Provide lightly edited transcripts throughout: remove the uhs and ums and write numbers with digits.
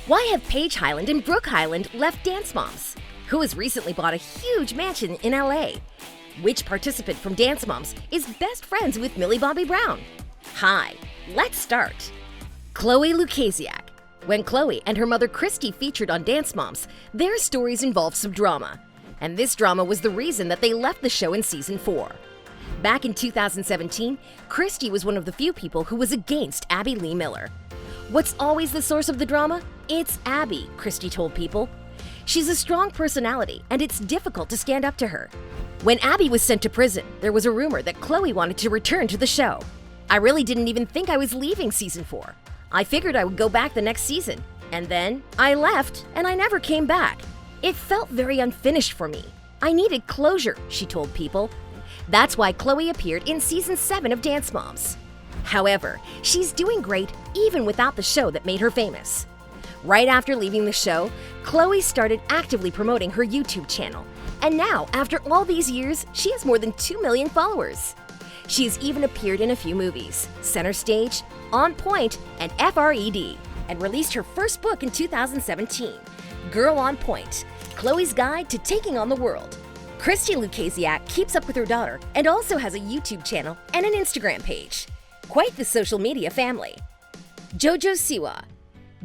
Why have Paige Hyland and Brooke Hyland left Dance Moms? Who has recently bought a huge mansion in LA? Which participant from Dance Moms is best friends with Millie Bobby Brown? Hi, let's start. Chloe Lukasiak. When Chloe and her mother Christy featured on Dance Moms, their stories involved some drama. And this drama was the reason that they left the show in season 4. Back in 2017, Christy was one of the few people who was against Abby Lee Miller. What's always the source of the drama? It's Abby, Christy told People. She's a strong personality, and it's difficult to stand up to her. When Abby was sent to prison, there was a rumor that Chloe wanted to return to the show. I really didn't even think I was leaving season 4. I figured I would go back the next season. And then I left, and I never came back. It felt very unfinished for me. I needed closure, she told People. That's why Chloe appeared in season 7 of Dance Moms. However, she's doing great even without the show that made her famous. Right after leaving the show, Chloe started actively promoting her YouTube channel. And now, after all these years, she has more than 2 million followers. She has even appeared in a few movies, Center Stage, On Point, and FRED, and released her first book in 2017, Girl on Point, Chloe's Guide to Taking on the World. Christy Lukasiak keeps up with her daughter and also has a YouTube channel and an Instagram page. Quite the social media family. JoJo Siwa.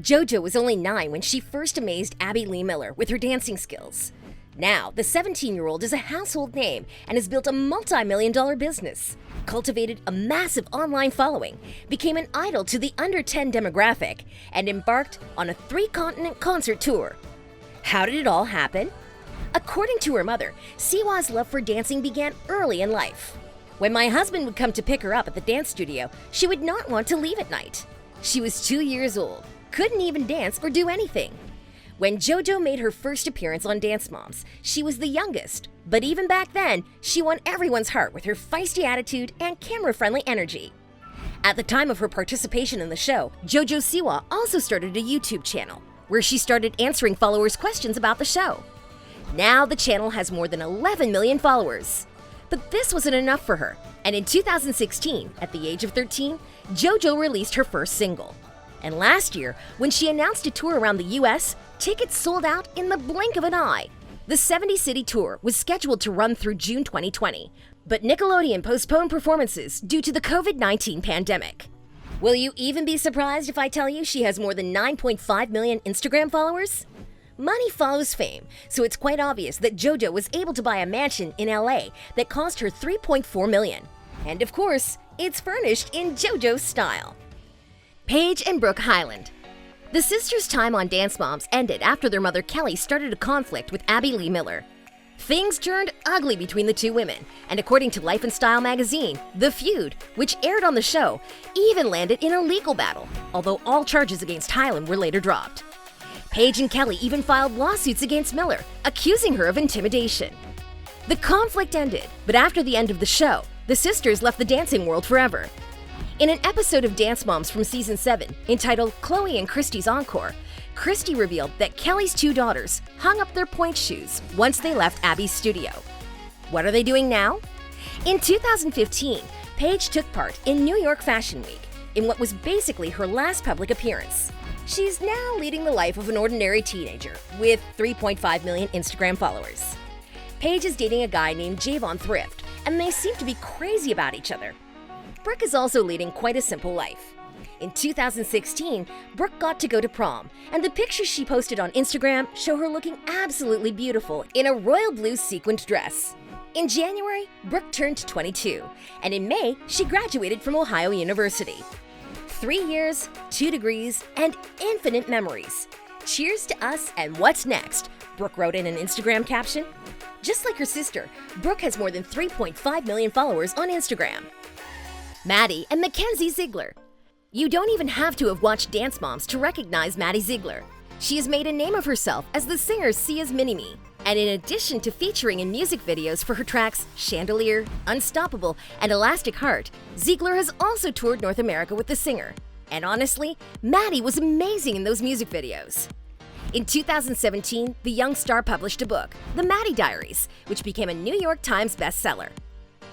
JoJo was only 9 when she first amazed Abby Lee Miller with her dancing skills. Now, the 17-year-old is a household name and has built a multi-million-dollar business, cultivated a massive online following, became an idol to the under 10 demographic, and embarked on a 3-continent concert tour. How did it all happen? According to her mother, Siwa's love for dancing began early in life. When my husband would come to pick her up at the dance studio, she would not want to leave at night. She was 2 years old, couldn't even dance or do anything. When JoJo made her first appearance on Dance Moms, she was the youngest, but even back then, she won everyone's heart with her feisty attitude and camera-friendly energy. At the time of her participation in the show, JoJo Siwa also started a YouTube channel, where she started answering followers' questions about the show. Now the channel has more than 11 million followers. But this wasn't enough for her, and in 2016, at the age of 13, JoJo released her first single. And last year, when she announced a tour around the US, tickets sold out in the blink of an eye. The 70-city tour was scheduled to run through June 2020, but Nickelodeon postponed performances due to the COVID-19 pandemic. Will you even be surprised if I tell you she has more than 9.5 million Instagram followers? Money follows fame, so it's quite obvious that JoJo was able to buy a mansion in LA that cost her $3.4 million. And of course, it's furnished in JoJo's style. Paige and Brooke Hyland. The sisters' time on Dance Moms ended after their mother Kelly started a conflict with Abby Lee Miller. Things turned ugly between the two women, and according to Life and Style magazine, the feud, which aired on the show, even landed in a legal battle, although all charges against Hyland were later dropped. Paige and Kelly even filed lawsuits against Miller, accusing her of intimidation. The conflict ended, but after the end of the show, the sisters left the dancing world forever. In an episode of Dance Moms from season 7, entitled Chloe and Christy's Encore, Christy revealed that Kelly's 2 daughters hung up their pointe shoes once they left Abby's studio. What are they doing now? In 2015, Paige took part in New York Fashion Week, in what was basically her last public appearance. She's now leading the life of an ordinary teenager with 3.5 million Instagram followers. Paige is dating a guy named Javon Thrift, and they seem to be crazy about each other. Brooke is also leading quite a simple life. In 2016, Brooke got to go to prom, and the pictures she posted on Instagram show her looking absolutely beautiful in a royal blue sequined dress. In January, Brooke turned 22, and in May, she graduated from Ohio University. 3 years, 2 degrees, and infinite memories. Cheers to us and what's next, Brooke wrote in an Instagram caption. Just like her sister, Brooke has more than 3.5 million followers on Instagram. Maddie and Mackenzie Ziegler. You don't even have to have watched Dance Moms to recognize Maddie Ziegler. She has made a name of herself as the singer Sia's Mini-Me. And in addition to featuring in music videos for her tracks Chandelier, Unstoppable, and Elastic Heart, Ziegler has also toured North America with the singer. And honestly, Maddie was amazing in those music videos. In 2017, the young star published a book, The Maddie Diaries, which became a New York Times bestseller.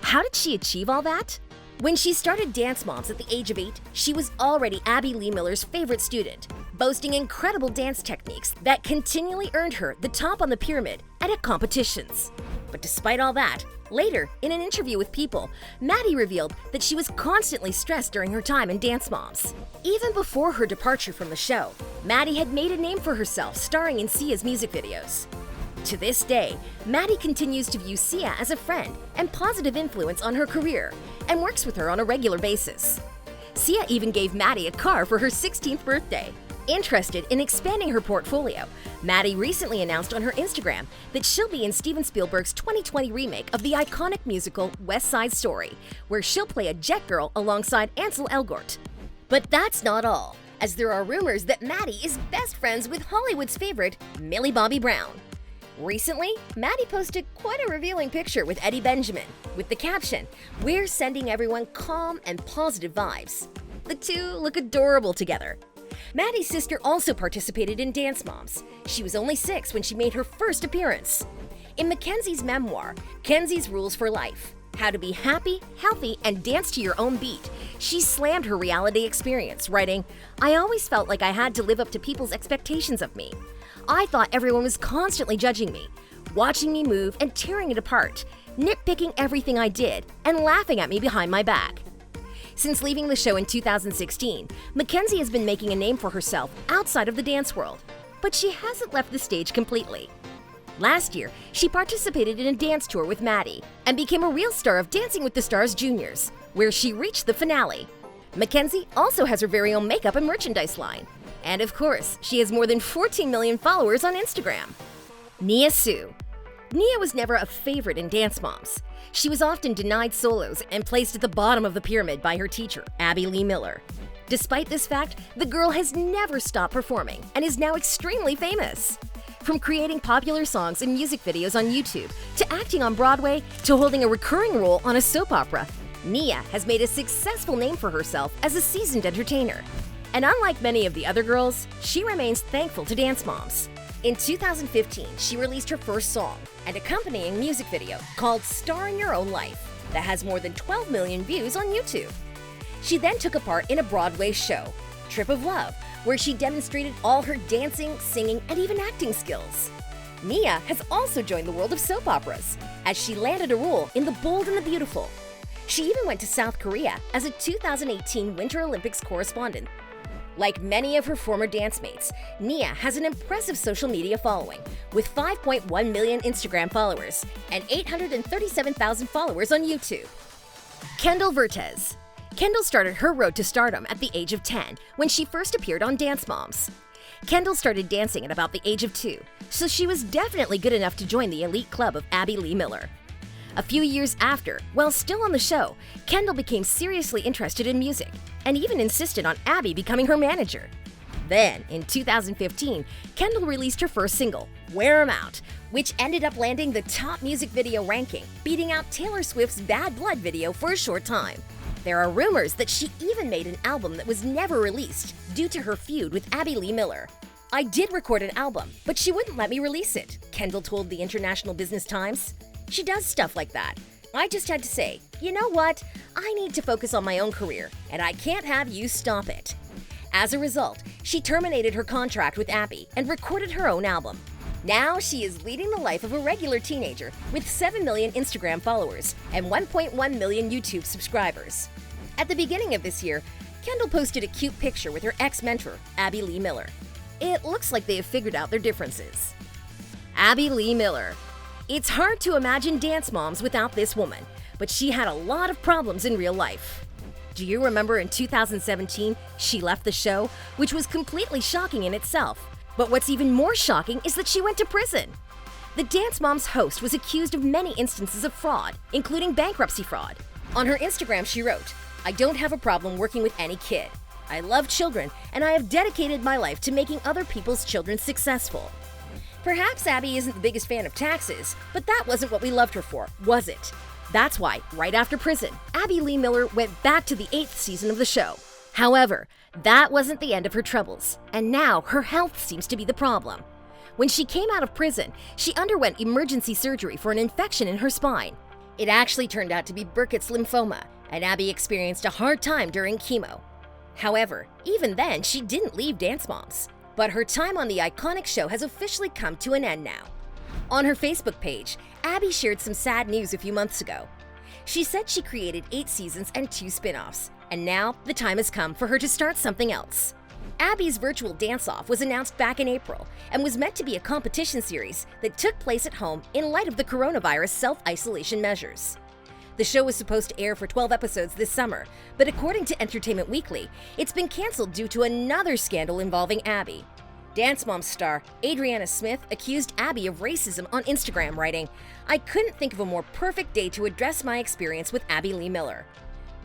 How did she achieve all that? When she started Dance Moms at the age of 8, she was already Abby Lee Miller's favorite student, boasting incredible dance techniques that continually earned her the top on the pyramid at competitions. But despite all that, later, in an interview with People, Maddie revealed that she was constantly stressed during her time in Dance Moms. Even before her departure from the show, Maddie had made a name for herself starring in Sia's music videos. To this day, Maddie continues to view Sia as a friend and positive influence on her career and works with her on a regular basis. Sia even gave Maddie a car for her 16th birthday. Interested in expanding her portfolio, Maddie recently announced on her Instagram that she'll be in Steven Spielberg's 2020 remake of the iconic musical West Side Story, where she'll play a jet girl alongside Ansel Elgort. But that's not all, as there are rumors that Maddie is best friends with Hollywood's favorite, Millie Bobby Brown. Recently, Maddie posted quite a revealing picture with Eddie Benjamin, with the caption, "We're sending everyone calm and positive vibes." The two look adorable together. Maddie's sister also participated in Dance Moms. She was only 6 when she made her first appearance. In Mackenzie's memoir, Kenzie's Rules for Life, How to Be Happy, Healthy, and Dance to Your Own Beat, she slammed her reality experience, writing, "I always felt like I had to live up to people's expectations of me. I thought everyone was constantly judging me, watching me move and tearing it apart, nitpicking everything I did, and laughing at me behind my back." Since leaving the show in 2016, Mackenzie has been making a name for herself outside of the dance world, but she hasn't left the stage completely. Last year, she participated in a dance tour with Maddie and became a real star of Dancing with the Stars Juniors, where she reached the finale. Mackenzie also has her very own makeup and merchandise line. And of course, she has more than 14 million followers on Instagram. Nia Sioux. Nia was never a favorite in Dance Moms. She was often denied solos and placed at the bottom of the pyramid by her teacher, Abby Lee Miller. Despite this fact, the girl has never stopped performing and is now extremely famous. From creating popular songs and music videos on YouTube, to acting on Broadway, to holding a recurring role on a soap opera, Nia has made a successful name for herself as a seasoned entertainer. And unlike many of the other girls, she remains thankful to Dance Moms. In 2015, she released her first song and accompanying music video called Star in Your Own Life that has more than 12 million views on YouTube. She then took a part in a Broadway show, Trip of Love, where she demonstrated all her dancing, singing, and even acting skills. Nia has also joined the world of soap operas, as she landed a role in The Bold and the Beautiful. She even went to South Korea as a 2018 Winter Olympics correspondent. Like many of her former dance mates, Nia has an impressive social media following, with 5.1 million Instagram followers and 837,000 followers on YouTube. Kendall Vertes. Kendall started her road to stardom at the age of 10 when she first appeared on Dance Moms. Kendall started dancing at about the age of 2, so she was definitely good enough to join the elite club of Abby Lee Miller. A few years after, while still on the show, Kendall became seriously interested in music and even insisted on Abby becoming her manager. Then, in 2015, Kendall released her first single, Wear 'Em Out, which ended up landing the top music video ranking, beating out Taylor Swift's Bad Blood video for a short time. There are rumors that she even made an album that was never released due to her feud with Abby Lee Miller. "I did record an album, but she wouldn't let me release it," Kendall told the International Business Times. She does stuff like that. "I just had to say, you know what? I need to focus on my own career, and I can't have you stop it." As a result, she terminated her contract with Abby and recorded her own album. Now she is leading the life of a regular teenager with 7 million Instagram followers and 1.1 million YouTube subscribers. At the beginning of this year, Kendall posted a cute picture with her ex-mentor, Abby Lee Miller. It looks like they have figured out their differences. Abby Lee Miller. It's hard to imagine Dance Moms without this woman, but she had a lot of problems in real life. Do you remember in 2017, she left the show, which was completely shocking in itself. But what's even more shocking is that she went to prison. The Dance Moms host was accused of many instances of fraud, including bankruptcy fraud. On her Instagram, she wrote, "I don't have a problem working with any kid. I love children, and I have dedicated my life to making other people's children successful." Perhaps Abby isn't the biggest fan of taxes, but that wasn't what we loved her for, was it? That's why, right after prison, Abby Lee Miller went back to the 8th season of the show. However, that wasn't the end of her troubles, and now her health seems to be the problem. When she came out of prison, she underwent emergency surgery for an infection in her spine. It actually turned out to be Burkitt's lymphoma, and Abby experienced a hard time during chemo. However, even then, she didn't leave Dance Moms. But her time on the iconic show has officially come to an end now. On her Facebook page, Abby shared some sad news a few months ago. She said she created 8 seasons and 2 spin-offs, and now the time has come for her to start something else. Abby's virtual dance-off was announced back in April and was meant to be a competition series that took place at home in light of the coronavirus self-isolation measures. The show was supposed to air for 12 episodes this summer, but according to Entertainment Weekly, it's been canceled due to another scandal involving Abby. Dance Moms star Adriana Smith accused Abby of racism on Instagram, writing, "I couldn't think of a more perfect day to address my experience with Abby Lee Miller.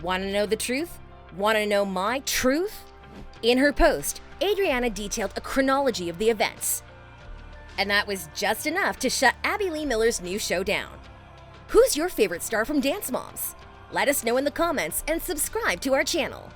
Want to know the truth? Want to know my truth?" In her post, Adriana detailed a chronology of the events. And that was just enough to shut Abby Lee Miller's new show down. Who's your favorite star from Dance Moms? Let us know in the comments and subscribe to our channel.